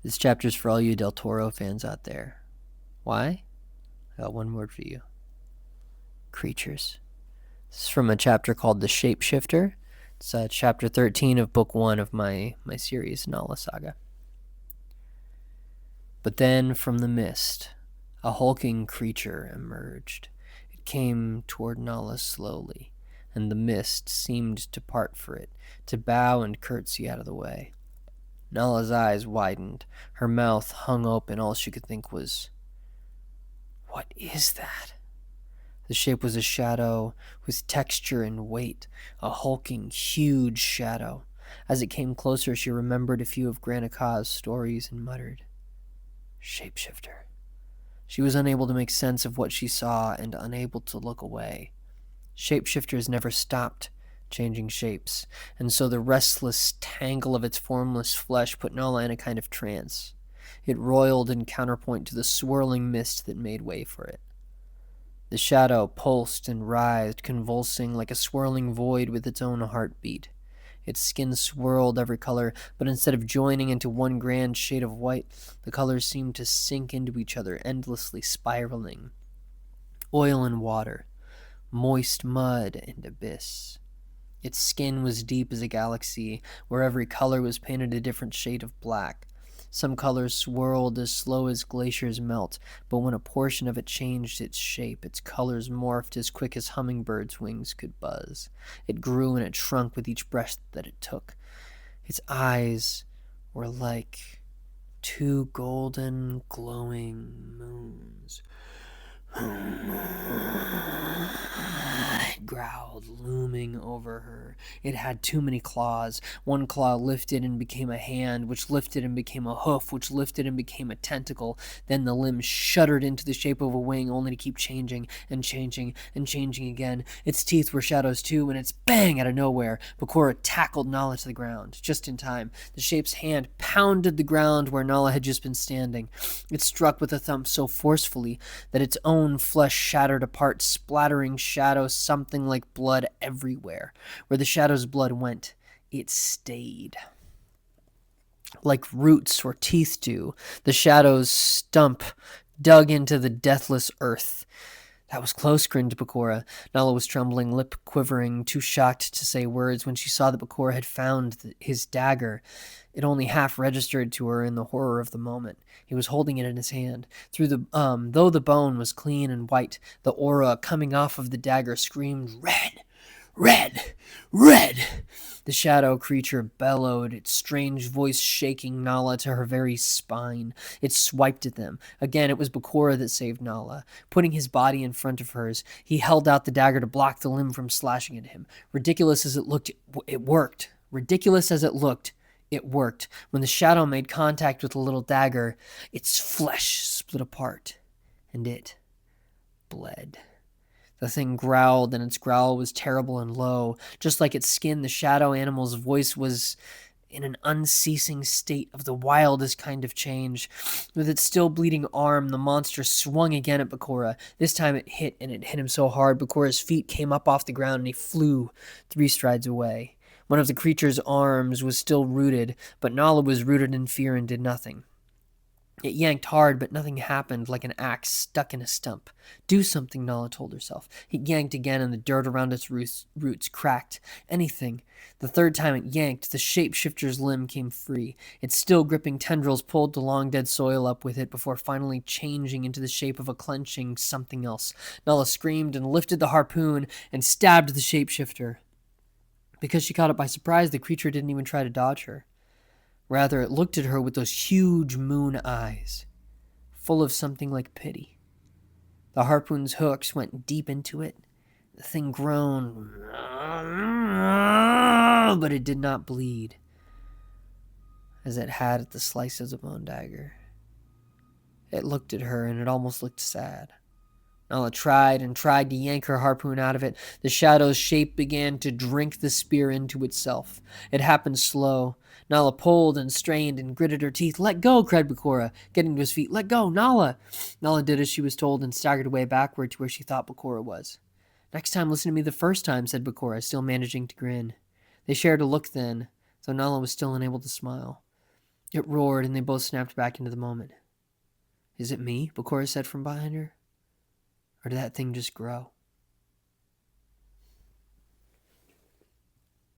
This chapter's for all you Del Toro fans out there. Why? I got one word for you. Creatures. This is from a chapter called The Shapeshifter. It's chapter 13 of book 1 of my series, NALA SAGA. But then from the mist, a hulking creature emerged. It came toward Nala slowly, and the mist seemed to part for it, to bow and curtsy out of the way. Nala's eyes widened. Her mouth hung open. All she could think was, "What is that?" The shape was a shadow with texture and weight, a hulking, huge shadow. As it came closer, she remembered a few of Granika's stories and muttered, "Shapeshifter." She was unable to make sense of what she saw and unable to look away. Shapeshifters never stopped changing shapes, and so the restless tangle of its formless flesh put Nala in a kind of trance. It roiled in counterpoint to the swirling mist that made way for it. The shadow pulsed and writhed, convulsing like a swirling void with its own heartbeat. Its skin swirled every color, but instead of joining into one grand shade of white, the colors seemed to sink into each other, endlessly spiraling. Oil and water, moist mud and abyss. Its skin was deep as a galaxy, where every color was painted a different shade of black. Some colors swirled as slow as glaciers melt, but when a portion of it changed its shape, its colors morphed as quick as hummingbirds' wings could buzz. It grew and it shrunk with each breath that it took. Its eyes were like two golden, glowing moons. It growled, looming over her. It had too many claws. One claw lifted and became a hand, which lifted and became a hoof, which lifted and became a tentacle. Then the limb shuddered into the shape of a wing, only to keep changing and changing and changing again. Its teeth were shadows too, and it's bang out of nowhere. Bakura tackled Nala to the ground, just in time. The shape's hand pounded the ground where Nala had just been standing. It struck with a thump so forcefully that its own flesh shattered apart, splattering shadows, something like blood everywhere. Where the shadow's blood went, it stayed. Like roots or teeth do, the shadow's stump dug into the deathless earth. "That was close," grinned Bakura. Nala was trembling, lip quivering, too shocked to say words. When she saw that Bakura had found his dagger, it only half registered to her in the horror of the moment. He was holding it in his hand. Though the bone was clean and white, the aura coming off of the dagger screamed, "Red! Red! Red!" The shadow creature bellowed, its strange voice shaking Nala to her very spine. It swiped at them. Again, it was Bakura that saved Nala. Putting his body in front of hers, he held out the dagger to block the limb from slashing at him. Ridiculous as it looked, it worked. Ridiculous as it looked, it worked. When the shadow made contact with the little dagger, its flesh split apart, and it bled. The thing growled, and its growl was terrible and low. Just like its skin, the shadow animal's voice was in an unceasing state of the wildest kind of change. With its still bleeding arm, the monster swung again at Bakura. This time it hit, and it hit him so hard, Bakura's feet came up off the ground, and he flew 3 strides away. One of the creature's arms was still rooted, but Nala was rooted in fear and did nothing. It yanked hard, but nothing happened, like an axe stuck in a stump. "Do something," Nala told herself. It yanked again, and the dirt around its roots cracked. Anything. The third time it yanked, the shapeshifter's limb came free. Its still gripping tendrils pulled the long dead soil up with it before finally changing into the shape of a clenching something else. Nala screamed and lifted the harpoon and stabbed the shapeshifter. Because she caught it by surprise, the creature didn't even try to dodge her. Rather, it looked at her with those huge moon eyes, full of something like pity. The harpoon's hooks went deep into it. The thing groaned, but it did not bleed, as it had at the slice of the bone dagger. It looked at her, and it almost looked sad. Nala tried and tried to yank her harpoon out of it. The shadow's shape began to drink the spear into itself. It happened slow. Nala pulled and strained and gritted her teeth. "Let go!" cried Bakura, getting to his feet. "Let go, Nala!" Nala did as she was told and staggered away backward to where she thought Bakura was. "Next time, listen to me the first time," said Bakura, still managing to grin. They shared a look then, though Nala was still unable to smile. It roared, and they both snapped back into the moment. "Is it me?" Bakura said from behind her. "Or did that thing just grow?"